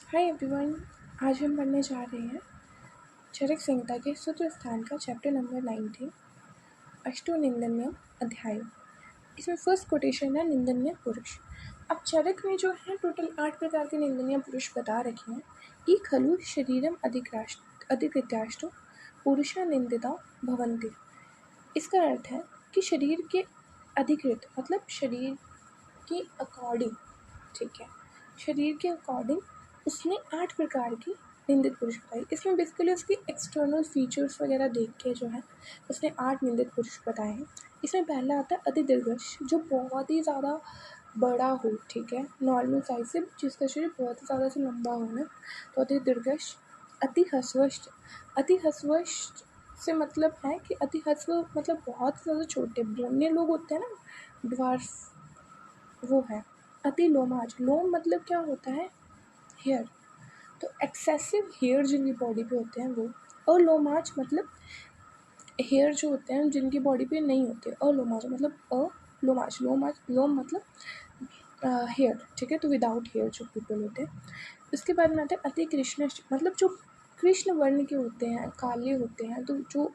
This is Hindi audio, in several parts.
Hi everyone. आज हम पढ़ने जा रहे हैं चरक संहिता के सूत्र स्थान का चैप्टर नंबर 19 अष्टो निंदनीय अध्याय। इसमें फर्स्ट कोटेशन है निंदनीय पुरुष। अब चरक में जो है टोटल 8 प्रकार के निंदनीय पुरुष बता रखे हैं। ई खलु शरीरम अधिकृत्याष्टो पुरुषा निंदिता भवन्ति। इसका अर्थ है कि शरीर के अधिकृत मतलब शरीर के अकॉर्डिंग, ठीक है, शरीर के अकॉर्डिंग उसने 8 प्रकार की निंदित पुरुष बताई। इसमें बेसिकली उसकी एक्सटर्नल फीचर्स वगैरह देख के जो है उसने 8 निंदित पुरुष बताए हैं। इसमें पहला आता है अति दीर्घश, जो बहुत ही ज़्यादा बड़ा हो, ठीक है, नॉर्मल साइज से, जिसका शरीर बहुत ही ज़्यादा से लंबा हो ना, तो अति दीर्घश। अति हस्वष्ट, अति हस्वष्ट से मतलब है कि अति हस्व मतलब बहुत ज़्यादा छोटे बोलने लोग होते हैं ना, ड्वार्फ, वो है। अति लोमाज, लोम मतलब क्या होता है, हेयर, तो एक्सेसिव हेयर जिनकी बॉडी पे होते हैं वो। और लोमाज मतलब हेयर जो होते हैं जिनकी बॉडी पे नहीं होते। और लोमाज मतलब लोम मतलब हेयर, ठीक है, तो विदाउट हेयर जो पीपल होते हैं। उसके बाद में आते हैं अति कृष्ण, मतलब जो कृष्ण वर्ण के होते हैं, काले होते हैं, तो जो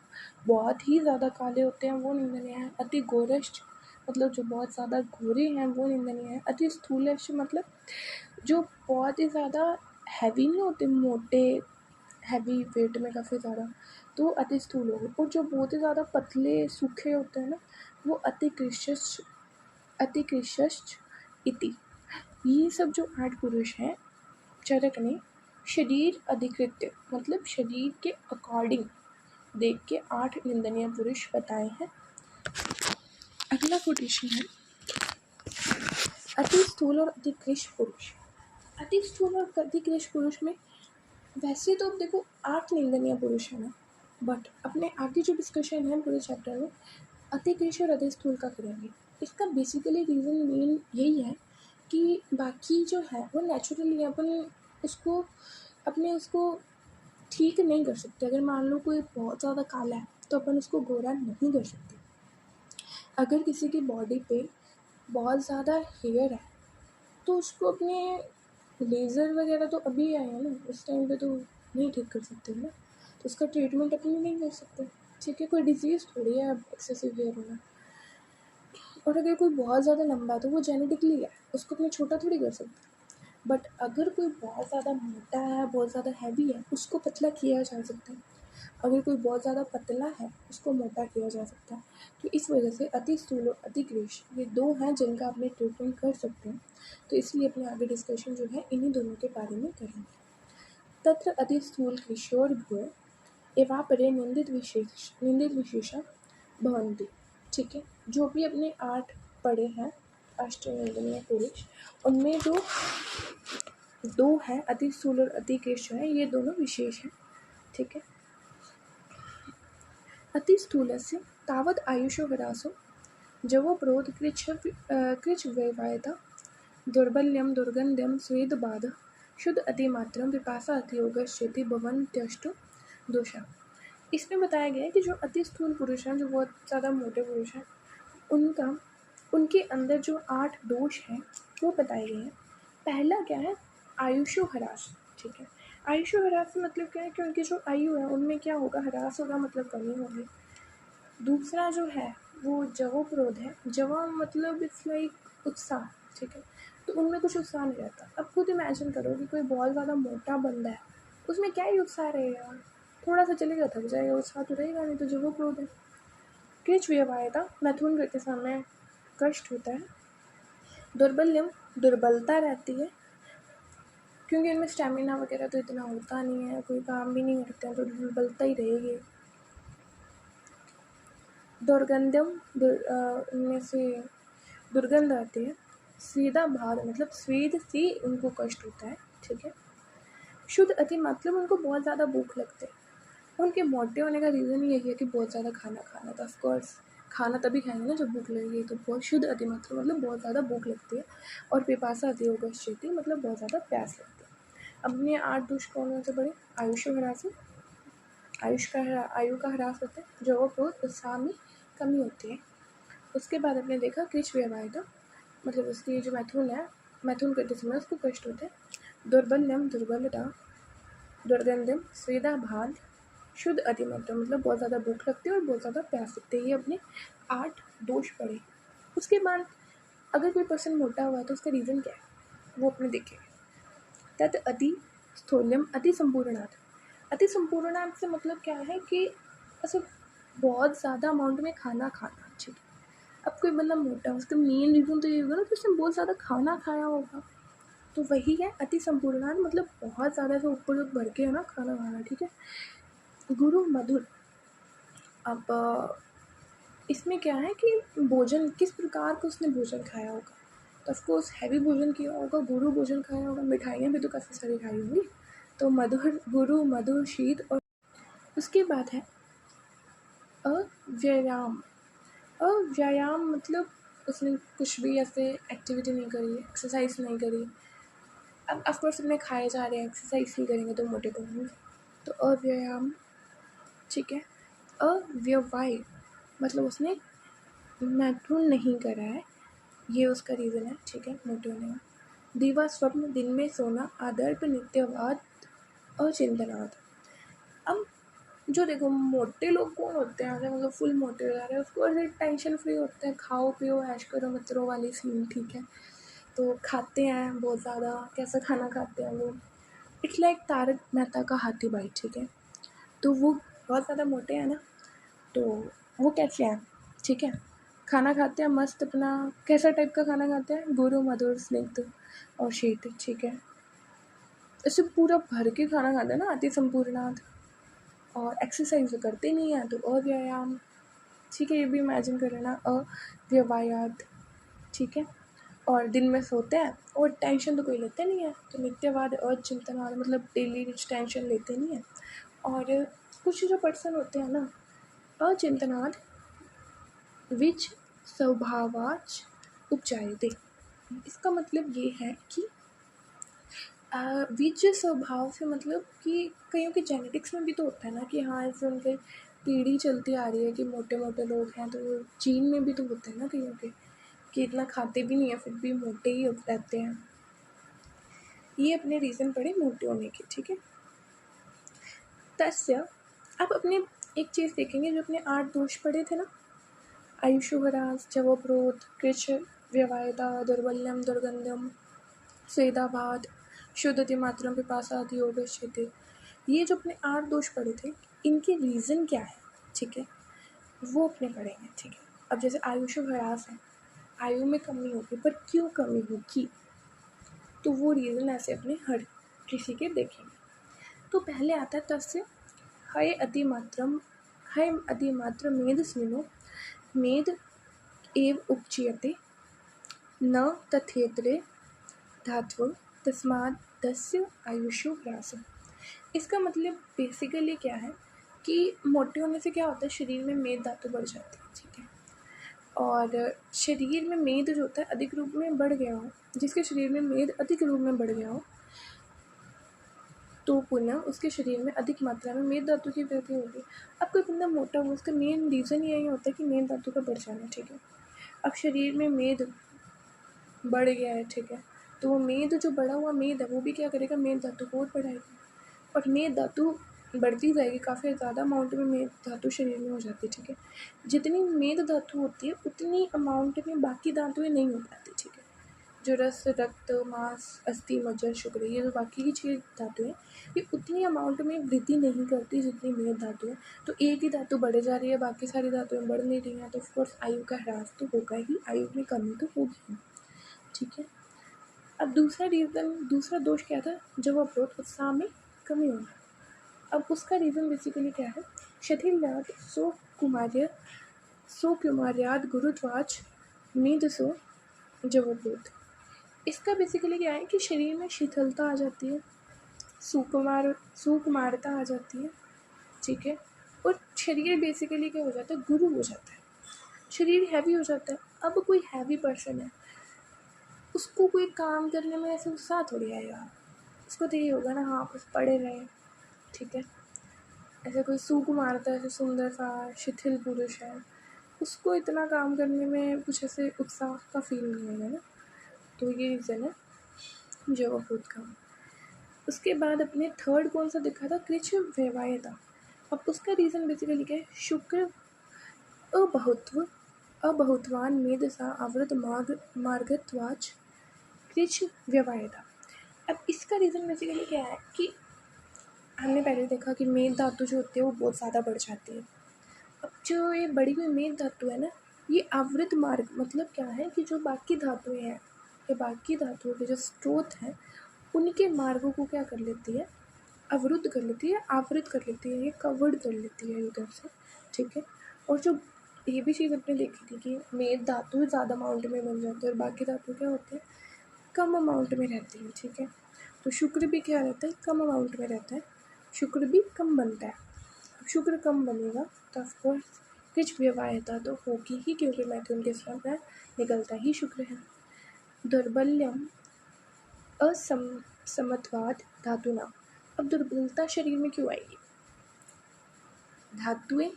बहुत ही ज़्यादा काले होते हैं वो निंदनीय है। अति गोरष्ठ मतलब जो बहुत ज़्यादा गोरे हैं वो निंदनीय है। अति स्थूलश मतलब जो बहुत ही ज़्यादा हैवी नहीं होते, मोटे, हैवी वेट में काफ़ी ज़्यादा, तो अति स्थूल हो गए। और जो बहुत ही ज़्यादा पतले सूखे होते हैं ना, वो अति कृशश्च इति। ये सब जो 8 पुरुष हैं चरक ने शरीर अधिकृत्य मतलब शरीर के अकॉर्डिंग देख के 8 निंदनीय पुरुष बताए हैं। अगला कोटेशन है अति स्थूल और अति कृश पुरुष। अति स्थूल और अति कृश पुरुष में वैसे तो देखो 8 निंदनीय पुरुष है ना, बट अपने आगे जो डिस्कशन है पूरे चैप्टर में अति कृश और अति स्थूल का करेंगे। इसका बेसिकली रीज़न मेन यही है कि बाकी जो है वो नेचुरली अपन उसको ठीक नहीं कर सकते। अगर मान लो कोई बहुत ज़्यादा काला है तो अपन उसको गोरा नहीं कर सकते। अगर किसी की बॉडी पे बहुत ज़्यादा हेयर है तो उसको अपने लेज़र वगैरह तो अभी आए हैं ना, उस टाइम पे तो नहीं ठीक कर सकते ना, तो उसका ट्रीटमेंट अपनी नहीं कर सकते, ठीक है। कोई डिजीज़ थोड़ी है अब एक्सेसिव हेयर होना। और अगर कोई बहुत ज़्यादा लंबा है तो वो जेनेटिकली है, उसको अपने छोटा थोड़ी कर सकते। बट अगर कोई बहुत ज़्यादा मोटा है, बहुत ज़्यादा हैवी है, उसको पतला किया जा सकता है। अगर कोई बहुत ज़्यादा पतला है उसको मोटा किया जा सकता है। तो इस वजह से अति स्थूल और अति कृश ये 2 हैं जिनका अपने ट्रीटमेंट कर सकते हैं। तो इसलिए अपने आगे डिस्कशन जो है इन्हीं दोनों के बारे में करेंगे। तत्र अति स्थूल कृशोर्भ्यो एवापरे निंदित विशेषा भवन्ति, ठीक है। जो भी अपने 8 पढ़े हैं अष्टनिंदनीय पुरुष, उनमें जो 2 हैं अति स्थूल और अति कृश है, ये दोनों विशेष हैं, ठीक है। अति स्थूलस्य तावत् आयुषो ह्रासो जवो प्रोध कृच्छ वैवायता दौर्बल्यं दुर्गन्ध्यं स्वेदबाधः शुद्ध अतिमात्रं पिपासा अतियोगश्चेति भवन्त्यष्टो दोषा। इसमें बताया गया है कि जो अति स्थूल पुरुष हैं, जो बहुत ज़्यादा मोटे पुरुष हैं, उनके अंदर जो 8 दोष हैं वो बताए गए हैं। पहला क्या है, आयुषो ह्रास, ठीक है। आयुषो ह्रास मतलब क्या है कि उनकी जो आयु है उनमें क्या होगा, ह्रास होगा मतलब कमी होगी। दूसरा जो है वो जवोप्रोध है, जवा मतलब इट्स लाइक उत्साह, ठीक है, तो उनमें कुछ उत्साह नहीं रहता। अब खुद इमेजिन करो कि कोई बहुत ज़्यादा मोटा बंदा है, उसमें क्या ही उत्साह रहेगा, थोड़ा सा चलेगा थक जाएगा, उत्साह तो रहेगा नहीं। तो जवोप्रोध है। कृच्छ व्यवायता मैथुन करते समय कष्ट होता है। दुर्बल्यम दुर्बलता रहती है, क्योंकि इनमें स्टेमिना वगैरह तो इतना होता नहीं है, कोई काम भी नहीं करते हैं, तो दुर्बलता ही रहेगी। दुर्गंधम इनमें से दुर्गंध आती है। स्वेदा भार मतलब स्वेद से उनको कष्ट होता है, ठीक है। शुद्ध अति मतलब उनको बहुत ज़्यादा भूख लगती है। उनके मोटे होने का रीज़न यही है कि बहुत ज़्यादा खाना खाना था। ऑफकोर्स खाना तभी खाएंगे ना जब भूख लगेगी, तो बहुत शुद्ध अति मात्रा मतलब बहुत ज़्यादा भूख लगती है। और पिपासा अति योगश्चेति मतलब बहुत ज़्यादा प्यास लगती है। अब अपने 8 दोष कौन से बड़े, आयुष्य ह्रास, आयु का ह्रास होता है, जो क्रोध उत्साह में कमी होती है। उसके बाद हमने देखा कृच्छ व्यवायता मतलब उसकी जो मैथुन है, मैथुन करते समय उसको कष्ट होता है। दुर्बल्यम दुर्बलता, दुर्गंधम स्वेदा भाग, शुद्ध अतिमात्रा मतलब बहुत ज़्यादा भूख लगती है और बहुत ज़्यादा प्यास लगती है। ये अपने 8 दोष पड़े। उसके बाद अगर कोई पर्सन मोटा हुआ है तो उसका रीज़न क्या है वो अपने देखेंगे। तत् अति स्थूल्यम अति संपूर्णात्। अति संपूर्णात् से मतलब क्या है कि ऐसे बहुत ज़्यादा अमाउंट में खाना खाना। ठीक है, अब कोई बंदा मोटा है उसका मेन रीज़न तो ये होगा ना कि उसने बहुत ज़्यादा खाना खाया होगा, तो वही है अति संपूर्णात्, मतलब बहुत ज़्यादा से ऊपर तक भर के है ना खाना खाना। ठीक है, गुरु मधुर। अब इसमें क्या है कि भोजन किस प्रकार का उसने भोजन खाया होगा, तो ऑफकोर्स हैवी भोजन किया होगा, गुरु भोजन खाया होगा, मिठाइयाँ भी तो काफ़ी सारी खाई होंगी, तो मधुर गुरु मधुर शीत। और उसके बाद है अव्यायाम। अव्यायाम मतलब उसने कुछ भी ऐसे एक्टिविटी नहीं करी, एक्सरसाइज नहीं करी। अब ऑफकोर्स अपने खाए जा रहे हैं, एक्सरसाइज नहीं करेंगे तो मोटे तो होंगे, तो अव्यायाम। ठीक है, अव्यवाय मतलब उसने मैथुन नहीं करा है, ये उसका रीज़न है। ठीक है, मोटे होने का। दीवा स्वप्न दिन में सोना, आदर्प नित्यवाद, अचिंतनाद। अब जो देखो मोटे लोग कौन होते हैं, मतलब फुल मोटे हो जा रहे हैं, उसको ऐसे टेंशन फ्री होते हैं, खाओ पियो ऐश करो मत करो वाली सीन। ठीक है, तो खाते हैं बहुत ज़्यादा, कैसा खाना खाते हैं वो, इट्स लाइक तारक मेहता का हाथी भाई। ठीक है, तो वो बहुत ज़्यादा मोटे हैं ना, तो वो कैसे हैं। ठीक है, खाना खाते हैं मस्त अपना, कैसा टाइप का खाना खाते हैं, गुरु मधुर स्निग्ध और शीत। ठीक है, ऐसे पूरा भर के खाना खाते हैं ना, अति संपूर्णात। और एक्सरसाइज तो करते नहीं है तो अव्यायाम। ठीक है, ये भी इमेजिन कर लेना, अव्यवायात। ठीक है, और दिन में सोते हैं और टेंशन तो कोई लेते नहीं है, तो नित्यवाद अचिंतनाद मतलब डेली टेंशन लेते नहीं है। और कुछ जो पर्सन होते हैं ना अचिंतनाद, विच स्वभावाच उपजायते। इसका मतलब ये है कि विच स्वभाव से मतलब कि कईयों के जेनेटिक्स में भी तो होता है ना कि हाँ ऐसे उनके पीढ़ी चलती आ रही है कि मोटे मोटे लोग हैं, तो वो जीन में भी तो होते हैं ना कईयों के कि इतना खाते भी नहीं है फिर भी मोटे ही रहते हैं। ये अपने रीज़न पड़े मोटे होने के। ठीक है, तस्य। अब अपने एक चीज़ देखेंगे, जो अपने 8 दोष पड़े थे ना, आयुषुहरास, जवक्रोध, कृच, व्यवायता, दुर्बल्यम, दुर्गंधम, स्वेदाभात, शुद्धति मात्रम, पिपासाद, योग, क्षिति। ये जो अपने 8 दोष पड़े थे, इनके रीज़न क्या है। ठीक है, वो अपने पढ़ेंगे। ठीक है, अब जैसे आयुषुहरास है, आयु में कमी होगी, पर क्यों कमी होगी, तो वो रीज़न ऐसे अपने हर किसी के देखेंगे। तो पहले आता है तस्य हय अतिमात्रम, हय अतिमात्र मेद स्मिनो, मेद एव उपचीयते, न तथेतरे धात्व, तस्मात् तस्य आयुषु ह्रास। इसका मतलब बेसिकली क्या है कि मोटे होने से क्या होता है, शरीर में मेद धातु बढ़ जाती है। ठीक है, और शरीर में मेद जो होता है अधिक रूप में बढ़ गया हो, जिसके शरीर में मेद अधिक रूप में बढ़ गया हो, तो पुनः उसके शरीर में अधिक मात्रा में मेद धातु की वृद्धि होगी। अब कोई बंदा मोटा हो, उसका मेन रीज़न यही होता है कि मेद धातु का बढ़ जाना। ठीक है, अब शरीर में मेद बढ़ गया है। ठीक है, तो वो मेद जो बढ़ा हुआ मेद है वो भी क्या करेगा, मेद धातु को और बढ़ाएगा, और मेद धातु बढ़ती जाएगी, काफ़ी ज़्यादा अमाउंट में मेद धातु शरीर में हो जाती है। ठीक है, जितनी मेद धातु होती है उतनी अमाउंट में बाकी धातुएं नहीं हो पाती। ठीक है, जो रस, रक्त, मांस, अस्थि, मज्जा, शुक्र, ये जो बाकी की 6 धातु हैं, ये उतनी अमाउंट में वृद्धि नहीं करती जितनी मेद धातु है। तो एक ही धातु बढ़े जा रही है, बाकी सारी धातुएं बढ़ नहीं रही हैं, तो ऑफकोर्स आयु का ह्रास तो होगा ही, आयु में कमी तो होगी। ठीक है, अब दूसरा रीज़न, दूसरा दोष क्या था, जब अवरोध उत्साह में कमी होना। अब उसका रीज़न बेसिकली क्या है, शिथिल्याद सो कुमार्याद गुरुत्वाच मेदसो जवोभूत। इसका बेसिकली क्या है कि शरीर में शिथिलता आ जाती है, सुकुमारता आ जाती है। ठीक है, और शरीर बेसिकली क्या हो जाता है, गुरु हो जाता है, शरीर हैवी हो जाता है। अब कोई हैवी पर्सन है, उसको कोई काम करने में ऐसे उत्साह थोड़ी आएगा, उसको तो ये होगा ना हाँ बस पड़े रहे। ठीक है, ऐसे कोई सुकुमारता है, ऐसे सुंदर सा शिथिल पुरुष है, उसको इतना काम करने में कुछ ऐसे उत्साह का फील नहीं होगा ना, तो ये रीज़न है जवाबूत का। उसके बाद अपने थर्ड कौन सा देखा था, कृच व्यवायता। अब उसका रीज़न बेसिकली क्या है, शुक्र अबहुत्व अबहुत्वान मेधसा आवृत मार्गत्वाच कृच व्यवायता। अब इसका रीज़न बेसिकली क्या है कि हमने पहले देखा कि मेद धातु जो होती है वो बहुत ज़्यादा बढ़ जाती है। अब जो ये बढ़ी हुई मेद धातु है ना, ये आवृत मार्ग मतलब क्या है कि जो बाकी धातुएं हैं, ये बाकी धातुओं के जो स्रोत हैं उनके मार्गों को क्या कर लेती है, अवरुद्ध कर लेती है, आवृत कर लेती है, ये कवर्ड कर लेती है उधर से, ठीक है। और जो ये भी चीज़ अपने देखी थी कि मेद धातु ज़्यादा अमाउंट में बन जाती है और बाकी धातु क्या होते हैं, कम अमाउंट में रहती है, ठीक है। तो शुक्र भी क्या रहता है, कम अमाउंट में रहता है, शुक्र भी कम बनता है। अब शुक्र कम बनेगा तो ऑफकोर्स कृच व्यवायता तो होगी ही, क्योंकि मैथुन के साथ निकलता ही शुक्र है। दुर्बल्यम असमत्वाद धातुना। अब दुर्बलता शरीर में क्यों आएगी, धातुएं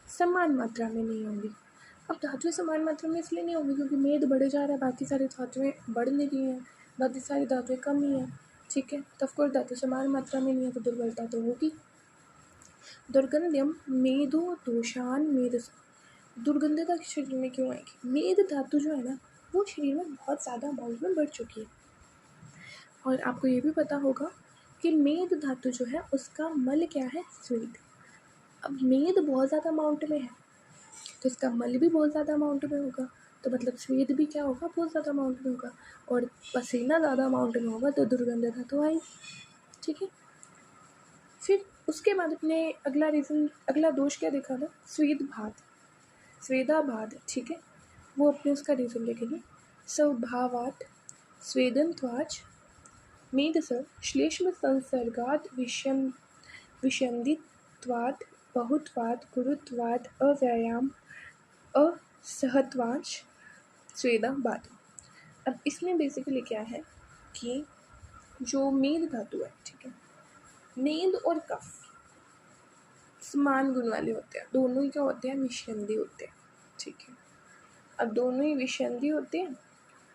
समान मात्रा में नहीं होंगी। अब धातुएं समान मात्रा में इसलिए नहीं होंगी क्योंकि मेद बढ़े जा रहा है, बाकी सारी धातुएं बढ़ नहीं रही हैं, बाकी सारी धातुएं कम ही हैं, ठीक है। तो ऑफकोर्स धातु समान मात्रा में नहीं है तो दुर्बलता तो होगी। दुर्गंध्यम मेदो दोषान मेद। दुर्गंधता शरीर में क्यों आएगी, मेद धातु जो है ना वो शरीर में बहुत ज़्यादा अमाउंट में बढ़ चुकी है। और आपको ये भी पता होगा कि मेद धातु जो है उसका मल क्या है, स्वेद। अब मेद बहुत ज़्यादा अमाउंट में है तो इसका मल भी बहुत ज़्यादा अमाउंट में होगा, तो मतलब स्वेद भी क्या होगा, बहुत ज़्यादा अमाउंट में होगा। और पसीना ज़्यादा अमाउंट में होगा तो दुर्गंधता तो आई, ठीक है। फिर उसके बाद अपने अगला दोष क्या देखा था, स्वेदाबाद, ठीक है। वो अपने उसका रीज़न देखेंगे। स्वभावात स्वेदनत्वाच मेधस श्लेष्म संसर्गात विषंदित्वात् बहुत्वात् गुरुत्वात् अव्यायाम असहत्वाच स्वेदाबाद। अब इसमें बेसिकली क्या है कि जो मेद धातु है, ठीक है, मेद और कफ समान गुण वाले होते हैं, दोनों ही क्या होते हैं, विषंदी होते हैं, ठीक है। अब दोनों ही विषंदी होते हैं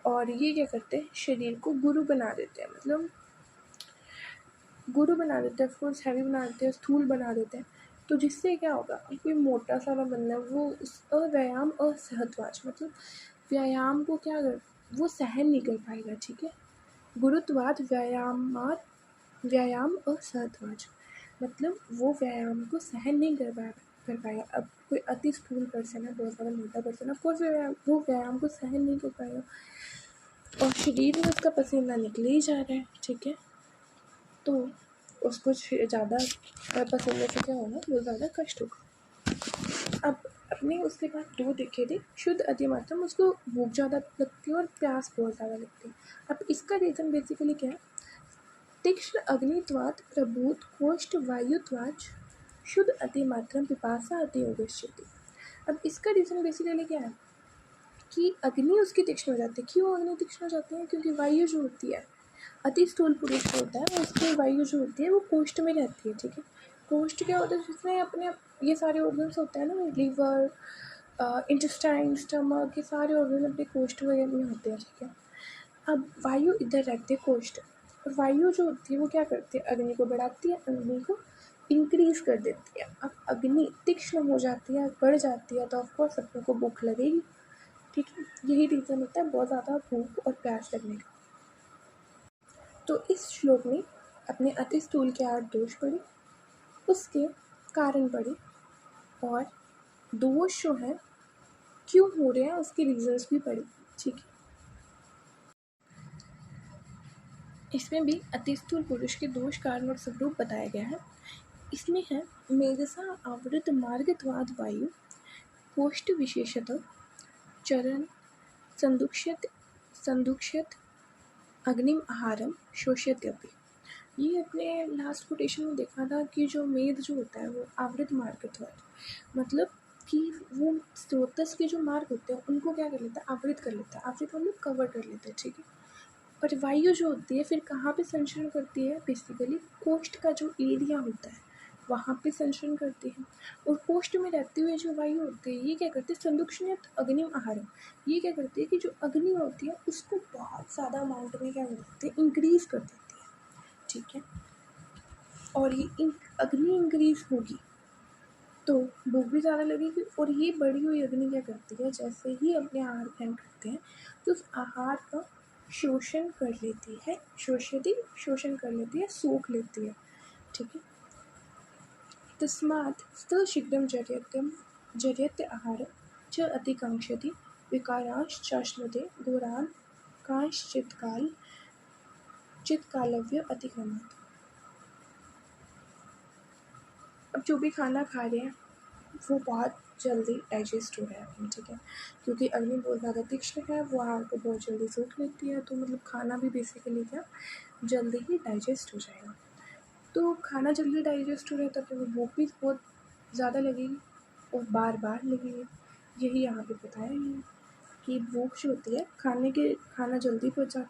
और ये क्या करते हैं, शरीर को गुरु बना देते हैं, मतलब गुरु बना देते हैं, ऑफकोर्स हैवी बना देते हैं, स्थूल बना देते हैं। तो जिससे क्या होगा, कोई मोटा सा ना बनना है, वो अव्यायाम असहत्वाच मतलब व्यायाम को क्या कर, वो सहन नहीं कर पाएगा, ठीक है। गुरुत्वाद व्यायाम असहत्वाच मतलब वो व्यायाम को सहन नहीं कर पाएगा। अब कोई अति स्थूल पर्सन है, बहुत ज़्यादा मोटा पर्सन है, ऑफकोर्स वो व्यायाम को सहन नहीं कर पाएगा और शरीर में उसका पसीना निकले ही जा रहा है, ठीक है। तो उसको ज़्यादा पसीने से क्या होगा, वो ज़्यादा कष्ट होगा। अब अपने उसके बाद दो देखे थे, शुद्ध अधिमात्रा में उसको भूख ज़्यादा लगती है और प्यास बहुत ज़्यादा लगती है। अब इसका रीज़न बेसिकली क्या है, तीक्ष्ण अग्नित्वात् प्रभूत कोष्ठ वायुत्वाच शुद्ध अतिमात्रा पिपासा अति योगश्यति। अब इसका रीज़न बेसिकली क्या है कि अग्नि उसकी तीक्ष्ण हो जाती है। क्यों अग्नि तीक्ष्ण हो जाती है, क्योंकि वायु जो होती है, अति स्थूल पुरुष होता है उसकी वायु जो होती है वो कोष्ठ में रहती है, ठीक है। कोष्ठ क्या होता है, जिसमें अपने ये सारे ऑर्गन्स होते हैं ना, लीवर, इंटेस्टाइन, स्टमक, ये सारे ऑर्गन अपने कोष्ठ वगैरह में होते हैं, ठीक है। अब वायु इधर रहती है कोष्ठ, और वायु जो होती है वो क्या करती है, अग्नि को बढ़ाती है, अग्नि को इंक्रीज कर देती है। अब अग्नि तीक्ष्ण हो जाती है, बढ़ जाती है, तो ऑफकोर्स सबको को भूख लगेगी, ठीक है। यही रीज़न होता है बहुत ज़्यादा भूख और प्यास लगने का। तो इस श्लोक में अपने अति स्थूल के 8 दोष पढ़े, उसके कारण पढ़े, और दोष जो है क्यों हो रहे हैं उसके रीजंस भी पढ़े, ठीक है। इसमें भी अति स्थूल पुरुष के दोष कारण और स्वरूप बताया गया है। इसमें है मेधसा आवृत मार्गत्वाद वायु कोष्ठ विशेषतः चरण संदुक्ष्यत अग्निम आहारम शोष्यत्यपि। ये अपने लास्ट कोटेशन में देखा था कि जो मेद जो होता है वो आवृत मार्गत्वाद मतलब कि वो स्रोतस के जो मार्ग होते हैं उनको क्या कर लेता है, आवृत कर लेता है। आवृत मतलब कवर कर लेता है, ठीक है। और वायु जो होती है फिर कहाँ पे संचरण करती है, बेसिकली कोष्ठ का जो एरिया होता है वहाँ पे संचरण करती है। और कोष्ठ में रहते हुए जो वायु होती है ये क्या करती है, संदुक्षणित अग्निम आहारम, ये क्या करती है कि जो अग्नि होती है उसको बहुत ज़्यादा अमाउंट में क्या करती है, इंक्रीज कर देती है, ठीक है। और ये अग्नि इंक्रीज होगी तो भूख भी ज़्यादा लगेगी, और ये बढ़ी हुई अग्नि क्या करती है, जैसे ही अपने आहार ग्रहण करते हैं तो उस आहार का शोषण कर लेती है, शोषण कर लेती है, सोख लेती है, ठीक है। तस्मात् स शीघ्रं जर्यते आहार च अतिकाङ्क्षति विकारांश्चाश्नुते घोरान् चित्कालव्य अतिक्रमात्। अब जो भी खाना खा रहे हैं वो बहुत जल्दी डाइजेस्ट हो रहा है, ठीक है, क्योंकि अग्नि बहुत ज़्यादा तीक्ष्ण है, वो आहार को बहुत जल्दी सोख लेती है, तो मतलब खाना भी बेसिकली क्या जल्दी ही डाइजेस्ट हो जाएगा। तो खाना जल्दी डाइजेस्ट हो रहा है तो फिर भूख भी बहुत ज़्यादा लगेगी और बार बार लगेगी। यही यहाँ पे बताया है कि भूख जो होती है खाना जल्दी पच जाता है,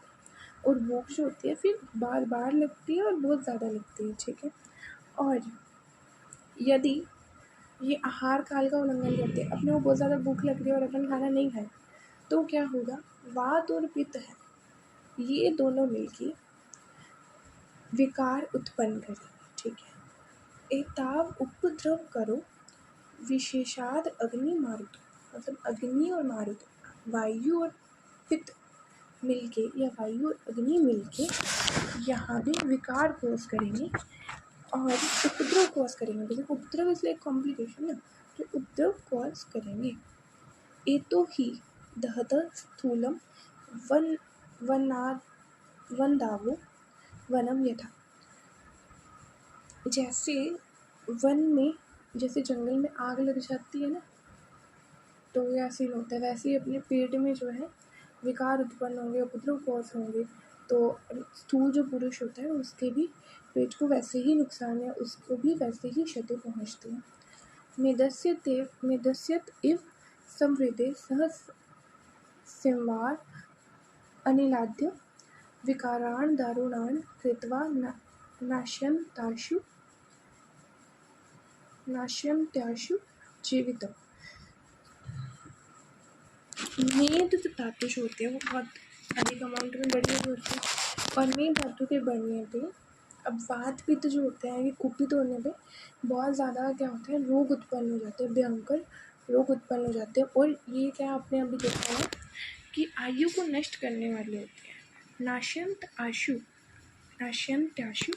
और भूख जो होती है फिर बार बार लगती है और बहुत ज़्यादा लगती है, ठीक है। और यदि ये आहार काल का उल्लंघन करते हैं, अपने को बहुत ज़्यादा भूख लग रही है और अपन खाना नहीं खाए, तो क्या होगा, वात और पित्त है ये दोनों मिलके विकार उत्पन्न करेंगे, ठीक है। एताव उपद्रव करो विशेषाद अग्नि मारुत, मतलब अग्नि और मारुत, वायु और पित्त मिलके या वायु और अग्नि मिलके यहाँ भी विकार कॉज करेंगे और उपद्रव कॉज करेंगे, क्योंकि उपद्रव इसलिए एक कॉम्प्लिकेशन है, तो उपद्रव कॉज करेंगे। एतो ही दहत स्थूलम वनदावो वनम यथा, जैसे वन में, जैसे जंगल में आग लग जाती है ना, तो ये ऐसे ही होता है, वैसे ही अपने पेट में जो है विकार उत्पन्न होंगे, उपद्रव कॉज होंगे, तो स्थूल जो पुरुष होता है उसके भी पेट को वैसे ही नुकसान है, उसको भी वैसे ही क्षति पहुँचती है। मेदस्यत इव संवृद्धे सह संवार अनिलाद्य विकारान् दारुणान् कृत्वा नाश्यन्त्याशु जीवितम्। मेद धातु जो होती है वो बहुत अधिक अमाउंट में बढ़ी हुई होती है, और मेद धातु के बढ़ने पे अब वात पित्त जो होते हैं ये कुपित होने पे बहुत ज़्यादा क्या होता है, रोग उत्पन्न हो जाते हैं, भयंकर रोग उत्पन्न हो जाते हैं, और ये क्या आपने अभी देखा है कि आयु को नष्ट करने वाले होते हैं। नाश्यन्त्याशु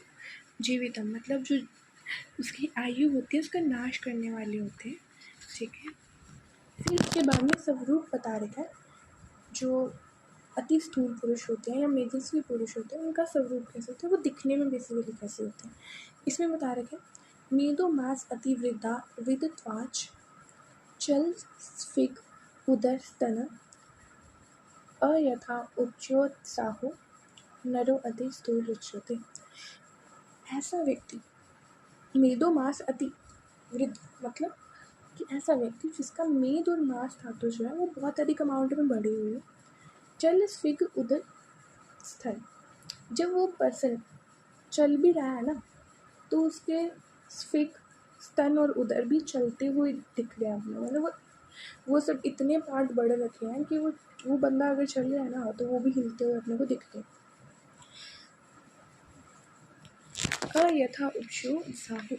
जीवितम, मतलब जो उसकी आयु होती है उसका नाश करने वाले होते हैं, ठीक है। फिर इसके बाद में स्वरूप बता रखा है, जो अति स्थूल पुरुष होते हैं या मेजस्वी पुरुष होते हैं उनका स्वरूप कैसे होता है, वो दिखने में बेसिकली कैसे होते हैं, इसमें बता रखा है। मेदो मास अति विदत्वाच चल स्फिग उदर स्तन अयथा उच्चोत्साहो नरो अति स्थूल उच्यते। ऐसा व्यक्ति मेदो मास अति वृद्ध, मतलब कि ऐसा व्यक्ति जिसका मेद और मांस धातु जो है वो बहुत अधिक अमाउंट में बढ़ी हुई है। चल स्फिग उदर स्थल, जब वो पर्सन चल भी रहा है ना तो उसके स्फिग स्तन और उदर भी चलते हुए दिख रहे हैं अपने, मतलब वो सब इतने पार्ट बढ़ रखे हैं कि वो बंदा अगर चल रहा है ना तो वो भी हिलते हुए अपने को दिखते हैं। अयथा उपशो उत्साह,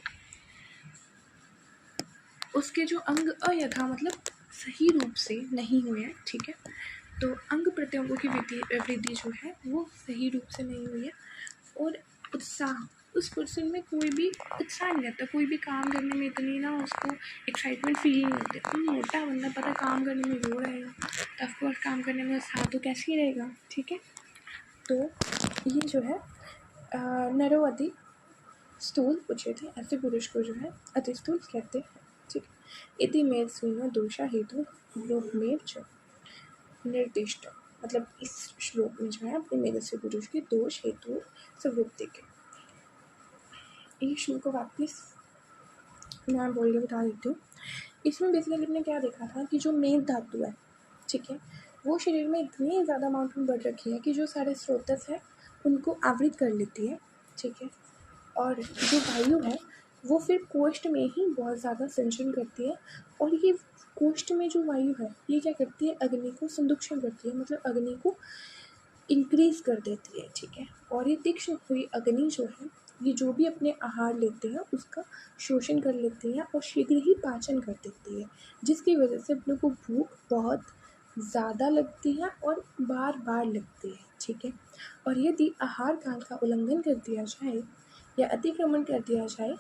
उसके जो अंग अयथा मतलब सही रूप से नहीं हुए हैं, ठीक है, तो अंग प्रत्यंगों की वृद्धि जो है वो सही रूप से नहीं हुई है, और उत्साह, उस पर्सन में कोई भी उत्साह नहीं रहता, कोई भी काम करने में इतनी ना उसको एक्साइटमेंट फील नहीं होती। मोटा बंदा पता काम करने में रो रहेगा तो ऑफकोर्स काम करने में उत्साह तो कैसे ही रहेगा, ठीक है। तो ये जो है नरो अति स्थूल उच्यते, ऐसे पुरुष को जो है अति स्थूल कहते हैं, ठीक है। इति मेद स्वीनो दोषा हेतु लोकमेव च निर्दिष्ट, मतलब इस श्लोक में जो है अपने मेदस्वी पुरुष के दोष हेतु स्वरूप देखे। ये श्लोक को वापिस मैं बोल के बता देती हूँ। इसमें बेसिकली हमने क्या देखा था कि जो मेद धातु है, ठीक है, वो शरीर में इतनी ज़्यादा अमाउंट में बढ़ रखी है कि जो सारे स्रोतस है उनको आवृत कर लेती है, ठीक है। और जो वायु है वो फिर कोष्ठ में ही बहुत ज़्यादा संचरण करती है, और ये कोष्ठ में जो वायु है ये क्या करती है, अग्नि को संदुक्षण करती है, मतलब अग्नि को इंक्रीज़ कर देती है, ठीक है। और ये तीक्ष्ण हुई अग्नि जो है, ये जो भी अपने आहार लेते हैं उसका शोषण कर लेती है और शीघ्र ही पाचन कर देती है, जिसकी वजह से अपने को भूख बहुत ज़्यादा लगती है और बार बार लगती है, ठीक है। और यदि आहार काल का उल्लंघन कर दिया जाए या अतिक्रमण कर दिया जाए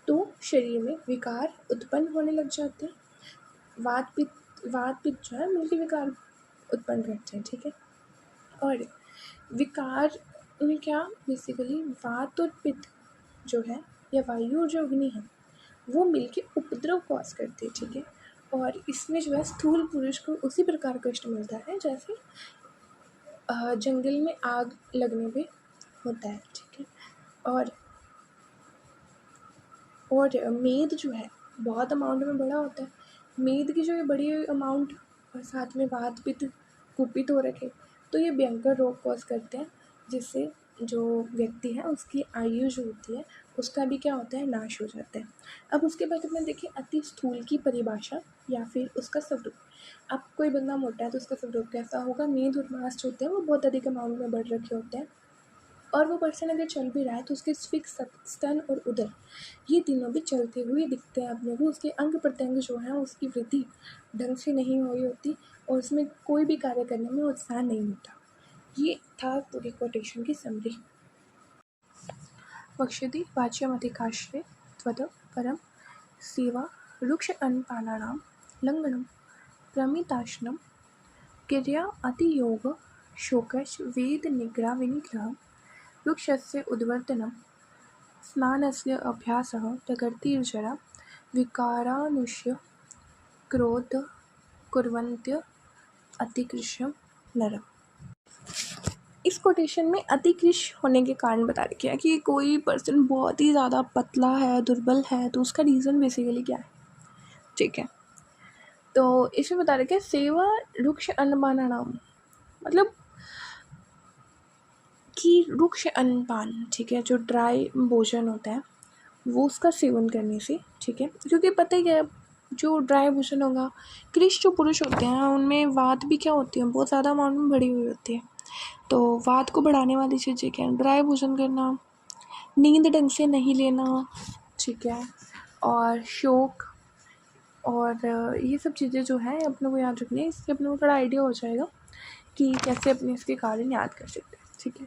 तो शरीर में विकार उत्पन्न होने लग जाते हैं। वात पित्त जो है मिलके विकार उत्पन्न करते हैं, ठीक है। और विकार में क्या बेसिकली वात और पित्त जो है या वायु और जो अग्नि है वो मिलके उपद्रव कॉज करते हैं, ठीक है। और इसमें जो है स्थूल पुरुष को उसी प्रकार कष्ट मिलता है जैसे जंगल में आग लगने पे होता है, ठीक है। और मेद जो है बहुत अमाउंट में बड़ा होता है। मेद की जो ये बड़ी अमाउंट और साथ में वात पित्त कुपित हो रखे तो ये भयंकर रोग कॉज करते हैं, जिससे जो व्यक्ति है उसकी आयु जो होती है उसका भी क्या होता है, नाश हो जाता है। अब उसके बाद अपने देखिए अति स्थूल की परिभाषा या फिर उसका स्वरूप। अब कोई बंदा मोटा है तो उसका स्वरूप कैसा होगा, मेद और मांस जो होते हैं वो बहुत अधिक अमाउंट में बढ़ रखे होते हैं। और वो पर्सन अगर चल भी रहा है तो उसके स्फिक्स स्तन और उदर ये तीनों भी चलते हुए दिखते हैं अपने को। उसके अंग प्रत्यंग जो है उसकी वृद्धि ढंग से नहीं हुई होती और उसमें कोई भी कार्य करने में उत्साह नहीं होता। ये था पूरी कोटेशन की समरी। वक्ष्यति वाच्यमधिकाश्रे त्वद परम सेवा रुक्ष अन्नपानानां लंघनं प्रमिताशनं क्रिया अतियोग शोकश्च वेद निग्रह विनिग्रह वृक्षस्य उद्वर्तनं स्नानस्य अभ्यासः प्रकृतिर्जरा विकारानुष्य क्रोध कुर्वन्त्य अतिकृष्य नरम। इस कोटेशन में अतिकृष होने के कारण बता रखे हैं कि कोई पर्सन बहुत ही ज़्यादा पतला है, दुर्बल है, तो उसका रीज़न बेसिकली क्या है, ठीक है। तो इसमें बता रखे हैं सेवा रुक्ष अन्नपान नाम, मतलब कि रुक्ष अन्नपान, ठीक है, जो ड्राई भोजन होता है वो उसका सेवन करने से, ठीक है। क्योंकि पता ही है जो ड्राई भोजन होगा, कृष जो पुरुष होते हैं उनमें वात भी क्या होती है, बहुत ज़्यादा अमाउंट में बढ़ी हुई होती है। तो वात को बढ़ाने वाली चीज़ें क्या है, ड्राई भोजन करना, नींद ढंग से नहीं लेना, ठीक है, और शोक, और ये सब चीज़ें जो हैं अपने को याद रखनी है। इससे अपने को थोड़ा आइडिया हो जाएगा कि कैसे अपने इसके कारण याद कर सकते हैं, ठीक है।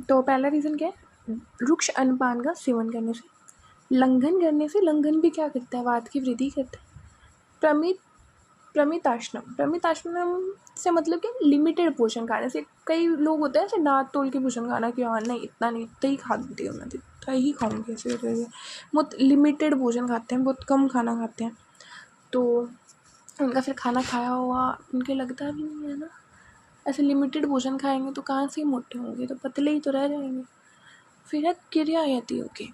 तो पहला रीज़न क्या है, रुक्ष अन्नपान का सेवन करने से, लंघन करने से, लंघन भी क्या करता है, वात की वृद्धि करता है। प्रमिताशनम से मतलब क्या, लिमिटेड पोर्शन खाने से। कई लोग होते हैं ऐसे दांत तोल के पोषण खाना कि हाँ नहीं इतना नहीं, इतना ही खा देती हूँ मैं, इतना ही खाऊंगी, ऐसे करके बहुत लिमिटेड भोजन खाते हैं, बहुत कम खाना खाते हैं। तो उनका फिर खाना खाया हुआ उनके लगता भी नहीं है ना, ऐसे लिमिटेड भोजन खाएंगे तो कहाँ से मोटे होंगे, तो पतले ही तो रह जाएंगे। फिर है क्रिया आती होगी।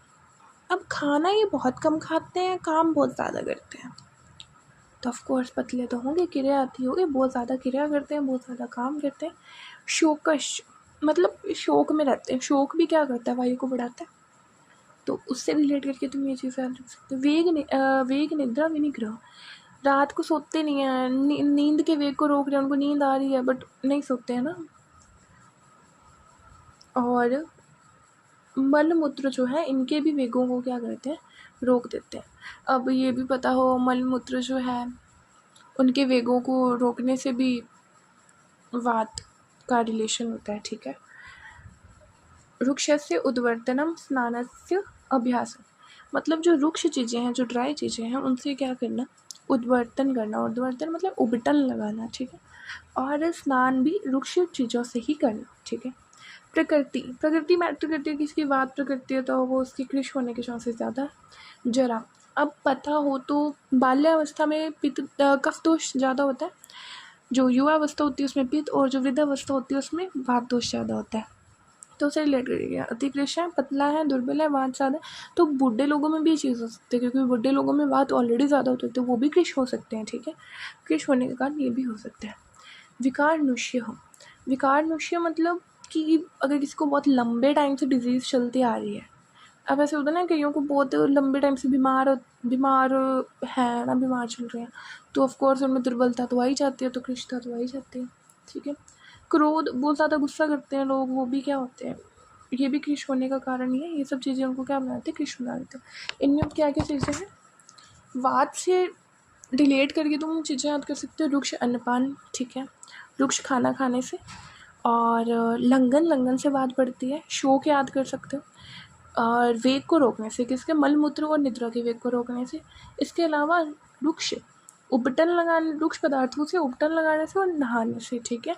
अब खाना ये बहुत कम खाते हैं, काम बहुत ज़्यादा करते हैं, तो ऑफकोर्स पतले तो होंगे, क्रिया आती होगी, बहुत ज़्यादा क्रिया करते हैं, बहुत ज़्यादा काम करते हैं। शोकश मतलब शोक में रहते हैं, शोक भी क्या करता है, वायु को बढ़ाता है, तो उससे रिलेट करके तुम ये चीज़ याद रख सकते हो। वेग निद्रा विनिग्रह, रात को सोते नहीं हैं, नींद के वेग को रोक रहे हैं, उनको नींद आ रही है बट नहीं सोते हैं ना। और मल मूत्र जो है इनके भी वेगों को क्या करते हैं, रोक देते हैं। अब ये भी पता हो मल मूत्र जो है उनके वेगों को रोकने से भी वात का रिलेशन होता है, ठीक है। वृक्षस्य उद्वर्तनम स्नानस्य अभ्यास, मतलब जो वृक्ष चीज़ें हैं, जो ड्राई चीज़ें हैं, उनसे क्या करना, उद्वर्तन करना। उद्वर्तन मतलब उबटन लगाना, ठीक है। और स्नान भी वृक्ष चीज़ों से ही करना, ठीक है। प्रकृति मैटर करती है, किसकी बात प्रकृति है तो वो उसकी कृष होने के चांसेस ज़्यादा। जरा, अब पता हो तो बाल्यावस्था में पित्त कफ दोष ज़्यादा होता है, जो युवावस्था होती है उसमें पित्त, और जो वृद्धावस्था होती है उसमें वात दोष ज़्यादा होता है। तो उसे रिलेट करिएगा, अतिकृष है, पतला है, दुर्बल है, वात ज़्यादा, तो बूढ़े लोगों में भी ये चीज़ हो सकती है, क्योंकि बूढ़े लोगों में वात ऑलरेडी ज़्यादा होती है तो वो भी कृष हो सकते हैं, ठीक है। कृष होने के कारण ये भी हो सकता है। विकार नुष्य मतलब कि अगर किसी को बहुत लंबे टाइम से डिजीज़ चलती आ रही है, अब ऐसे होता है ना कईयों को बहुत लंबे टाइम से बीमार है ना, बीमार चल रहे हैं, तो ऑफकोर्स उनमें दुर्बलता तो आ ही जाती है, तो कृष्णता तो आ ही जाती है, ठीक है। क्रोध, बहुत ज़्यादा गुस्सा करते हैं लोग, वो भी क्या होते हैं, ये भी कृष होने का कारण ही है। ये सब चीज़ें उनको क्या बनाते हैं, कृष बना देते हैं। इनमें अब क्या क्या चीज़ें हैं, वात से रिलेट करके तुम चीज़ें याद कर सकते हो। रुक्ष अन्नपान, ठीक है, रुक्ष खाना खाने से। और लंघन, लंघन से बात बढ़ती है। शोक याद कर सकते हो, और वेग को रोकने से, किसके, मलमूत्र और निद्रा के वेग को रोकने से। इसके अलावा रुक्ष उपटन लगाने, रुक्ष पदार्थों से उपटन लगाने से और नहाने से, ठीक है।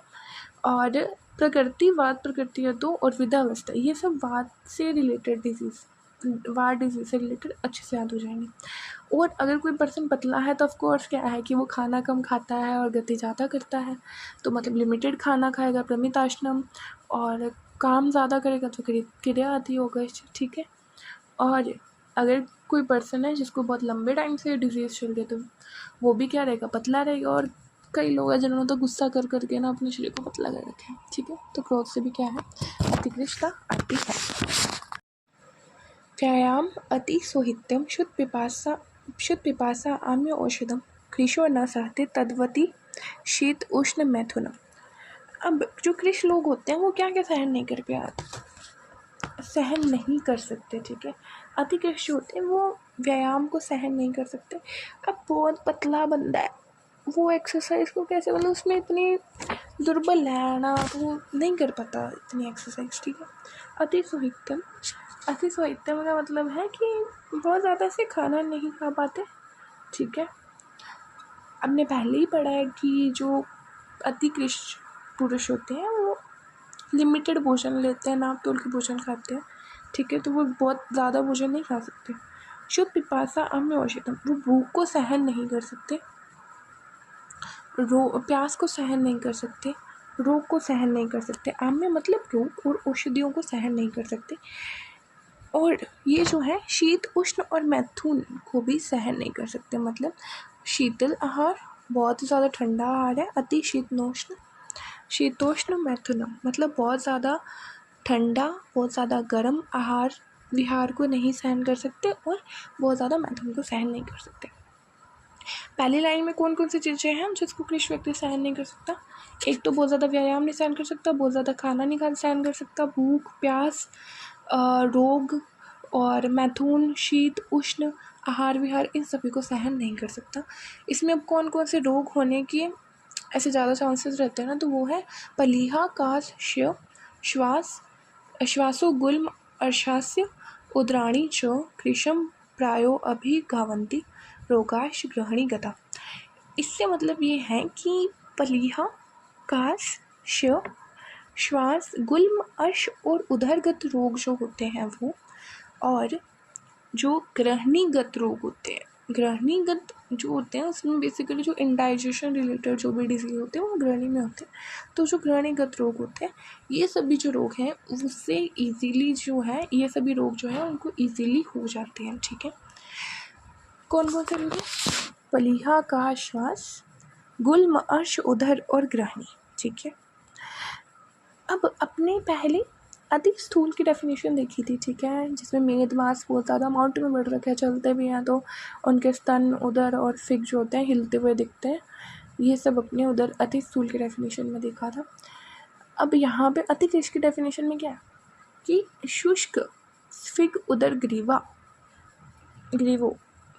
और प्रकृति, वात प्रकृति है तो, और वृद्धावस्था, ये सब वात से रिलेटेड डिजीज़, वात डिजीज से रिलेटेड अच्छे से याद हो जाएंगे। और अगर कोई पर्सन पतला है तो ऑफकोर्स क्या है कि वो खाना कम खाता है और गति ज़्यादा करता है, तो मतलब लिमिटेड खाना खाएगा, प्रमिताशनम। और काम ज़्यादा करेगा तो क्रिया आती होगा इससे, ठीक है। और अगर कोई पर्सन है जिसको बहुत लंबे टाइम से डिजीज़ चल रही है तो वो भी क्या रहेगा, पतला रहेगा। और कई लोग हैं जिन्होंने तो गुस्सा कर करके ना अपने शरीर को पतला कर रखा है, ठीक है। तो क्रोध से भी क्या है, अतिकृष्टा अति है। व्यायाम अति सोहित्यम शुद्ध पिपासा आम्य औषधम कृशो न सहते तद्वती शीत उष्ण मैथुनम। अब जो कृष लोग होते हैं वो क्या क्या सहन नहीं कर सकते, ठीक है। अति कृष होते हैं वो व्यायाम को सहन नहीं कर सकते। अब बहुत पतला बंदा है, वो एक्सरसाइज को कैसे, मतलब उसमें इतनी दुर्बल है ना, तो वो नहीं कर पाता इतनी एक्सरसाइज, ठीक है। अति सोहित्यम का मतलब है कि बहुत ज़्यादा से खाना नहीं खा पाते, ठीक है। हमने पहले ही पढ़ा है कि जो अति कृष पुरुष होते हैं वो लिमिटेड भोजन लेते हैं, नाप तोल के भोजन खाते हैं, ठीक है। तो वो बहुत ज़्यादा भोजन नहीं खा सकते। शुद्ध पिपासा आम्य औषधम, वो भूख को सहन नहीं कर सकते, प्यास को सहन नहीं कर सकते, रोग को सहन नहीं कर सकते। आम्य मतलब रोग, और औषधियों को सहन नहीं कर सकते। और ये जो है शीत उष्ण और मैथुन को भी सहन नहीं कर सकते। मतलब शीतल आहार, बहुत ही ज़्यादा ठंडा आहार है, अति शीतोष्ण मैथुनम, मतलब बहुत ज़्यादा ठंडा, बहुत ज़्यादा गर्म आहार विहार को नहीं सहन कर सकते, और बहुत ज़्यादा मैथुन को सहन नहीं कर सकते। पहली लाइन में कौन कौन सी चीज़ें हैं जिसको कृष व्यक्ति सहन नहीं कर सकता। एक तो बहुत ज़्यादा व्यायाम नहीं सहन कर सकता, बहुत ज़्यादा खाना नहीं सहन कर सकता, भूख, प्यास, रोग, और मैथुन, शीत उष्ण आहार विहार, इन सभी को सहन नहीं कर सकता। इसमें अब कौन कौन से रोग होने की ऐसे ज़्यादा चांसेस रहते हैं ना, तो वो है पलीहा, काश, श्य, श्वासो गुल्म, अर्शास्य, उद्राणी च कृशम प्रायो अभिगावंती रोगाश ग्रहणी गता। इससे मतलब ये है कि पलीहा, काश, श्य, श्वास, गुल्म, अर्श और उदरगत रोग जो होते हैं वो, और जो ग्रहणीगत रोग होते हैं, ग्रहणीगत जो होते हैं उसमें बेसिकली जो इंडाइजेशन रिलेटेड जो भी डिजीज होते हैं वो ग्रहणी में होते हैं। तो जो ग्रहणीगत रोग होते हैं, ये सभी जो रोग हैं उससे इजीली जो है, ये सभी रोग जो है उनको इजीली हो जाते हैं, ठीक है। कौन कौन से रोग हैं, पलीहा, का, श्वास, गुल्म, अर्श, उदर और ग्रहणी, ठीक है। अब अपने पहले अति स्थूल की डेफिनेशन देखी थी, ठीक है, जिसमें मेद मास बहुत ज़्यादा अमाउंट में बढ़ रखे हैं, चलते भी हैं तो उनके स्तन, उदर और फिग जो होते हैं हिलते हुए दिखते हैं। ये सब अपने उधर अति स्थूल की डेफिनेशन में देखा था। अब यहाँ पे अति कृष की डेफिनेशन में क्या है कि शुष्क फिग उदर ग्रीवो,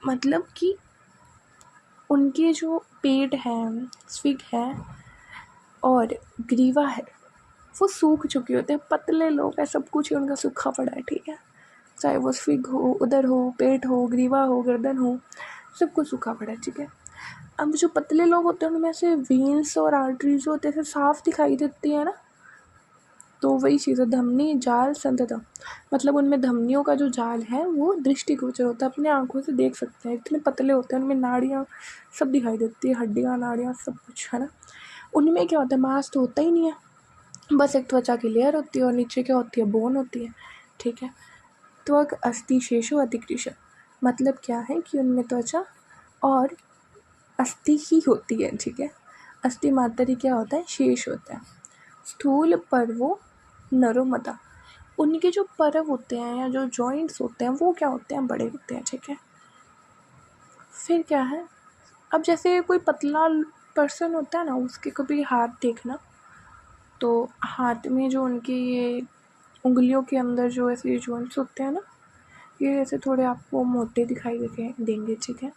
मतलब कि उनके जो पेट है, स्फिग है और ग्रीवा है, वो सूख चुके होते हैं। पतले लोग हैं, सब कुछ ही उनका सूखा पड़ा है, ठीक है। चाहे वो स्फिग हो, उदर हो, पेट हो, ग्रीवा हो, गर्दन हो, सब कुछ सूखा पड़ा है, ठीक है। अब जो पतले लोग होते हैं उनमें से वेन्स और आर्टरीज होते हैं साफ दिखाई देती है ना, तो वही चीज़ है, धमनी जाल संततम, मतलब उनमें धमनियों का जो जाल है वो दृष्टिगोचर होता है, अपने आंखों से देख सकते हैं, इतने पतले होते हैं, उनमें नाड़ियाँ सब दिखाई देती है, हड्डियाँ, नाड़ियाँ, सब कुछ है ना। उनमें क्या होता है, मांस तो होता ही नहीं है, बस एक त्वचा की लेयर होती है और नीचे क्या होती है, बोन होती है, ठीक है। त्वक अस्थि शेषो अतिकृष, मतलब क्या है कि उनमें त्वचा और अस्थि ही होती है, ठीक है। अस्थि मात्र ही क्या होता है, शेष होता है। स्थूल पर्वो नरोमदा, उनके जो पर्व होते हैं या जो जॉइंट्स होते हैं वो क्या होते हैं, बड़े होते हैं, ठीक है। फिर क्या है, अब जैसे कोई पतला पर्सन होता है ना, उसके कभी हाथ देखना, तो हाथ में जो उनके ये उंगलियों के अंदर जो ऐसे जॉइंट्स होते हैं ना, ये ऐसे थोड़े आपको मोटे दिखाई देंगे, ठीक है।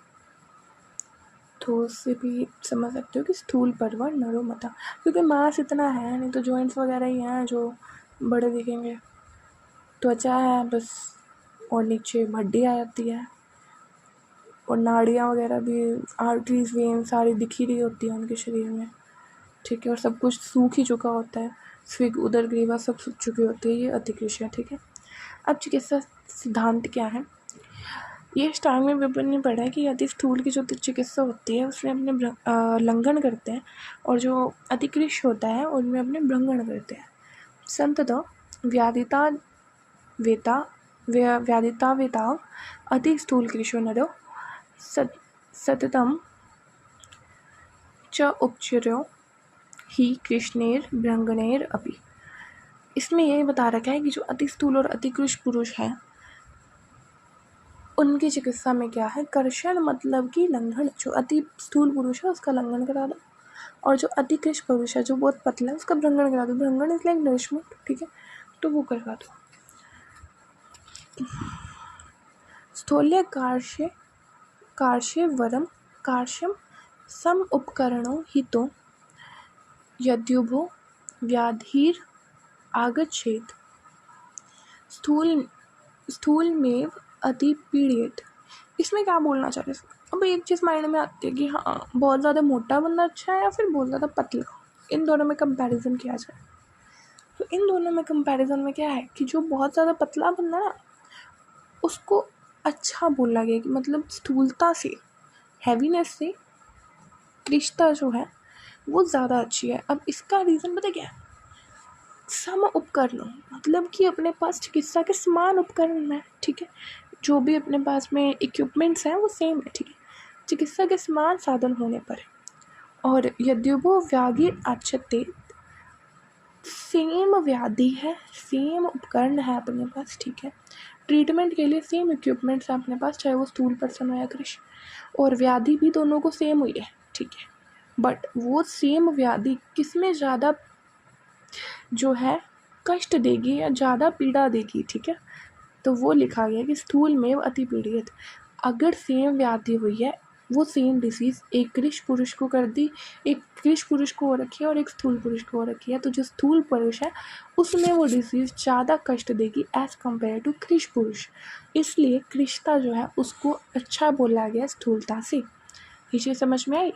तो उससे भी समझ सकते हो कि स्थूल पर्वत नरोमता, क्योंकि मांस इतना है नहीं, तो जॉइंट्स वगैरह ही हैं जो बड़े दिखेंगे। त्वचा है बस, और नीचे हड्डी आ जाती है, और नाड़ियाँ वगैरह भी, आर्टरीज वेन सारी दिख ही रही होती है उनके शरीर में, ठीक है। और सब कुछ सूख ही चुका होता है, स्विग उदर ग्रीवा सब सूख चुकी होती है, ये अतिकृष्ण है, ठीक है। अब चिकित्सा सिद्धांत क्या है, ये स्टार्ट में विपिन ने पढ़ा है कि अति स्थूल की जो चिकित्सा होती है उसमें अपने लंघन करते हैं, और जो अतिकृष्ण होता है उनमें अपने भ्रंगण करते हैं। संततः व्याधिता वेता अति स्थूल कृषो नरो सततम च उपचर्यो ही कृष्णेर भ्रंगणेर अपि। इसमें यही बता रखा है कि जो अति स्थूल और अतिकृष्ण पुरुष हैं उनकी चिकित्सा में क्या है, कर्षण मतलब कि लंघन। जो अति स्थूल पुरुष है उसका लंघन करा दो, और जो अतिकृष्ण पुरुष है जो बहुत पतला है उसका भ्रंगण करा दो। भ्रंगण इज लाइक नरिशमेंट, ठीक है, तो वो करवा दो। स्थूल्य कार्श्य वरम कार्श्यम सम उपकरणों हितो यद्युभो व्याधिर आगच्छेत स्थूल में अति पीड़ित। इसमें क्या बोलना चाह रहे हैं, अब एक चीज़ माइंड में आती है कि हाँ बहुत ज़्यादा मोटा बंदा अच्छा है या फिर बहुत ज़्यादा पतला, इन दोनों में कंपैरिजन किया जाए। तो इन दोनों में कंपैरिजन में क्या है कि जो बहुत ज़्यादा पतला बंदा ना उसको अच्छा बोला गया कि मतलब स्थूलता से, हैवीनेस से कृष्णता जो है वो ज़्यादा अच्छी है। अब इसका रीज़न पता क्या है, सम उपकरण मतलब कि अपने पास चिकित्सा के समान उपकरण है, ठीक है, जो भी अपने पास में इक्विपमेंट्स हैं वो सेम है, ठीक है, चिकित्सा के समान साधन होने पर। और यद्युभो व्याधि आच्छते, सेम व्याधि है, सेम उपकरण है अपने पास, ठीक है, ट्रीटमेंट के लिए सेम इक्विपमेंट्स हैं अपने पास, चाहे वो स्थूल पर्सन हो या कृष्ण, और व्याधि भी दोनों को सेम हुई है, ठीक है। बट वो सेम व्याधि किसमें ज़्यादा जो है कष्ट देगी या ज़्यादा पीड़ा देगी, ठीक है, तो वो लिखा गया कि स्थूल में अति पीड़ित। अगर सेम व्याधि हुई है, वो सेम डिसीज़ एक कृष्ण पुरुष को कर दी, एक कृष्ण पुरुष को हो रखी है और एक स्थूल पुरुष को हो रखी है, तो जो स्थूल पुरुष है उसमें वो डिसीज़ ज़्यादा कष्ट देगी एज़ कम्पेयर टू कृष्ण पुरुष, इसलिए कृष्णता जो है उसको अच्छा बोला गया स्थूलता से। ये चीज़ समझ में आई।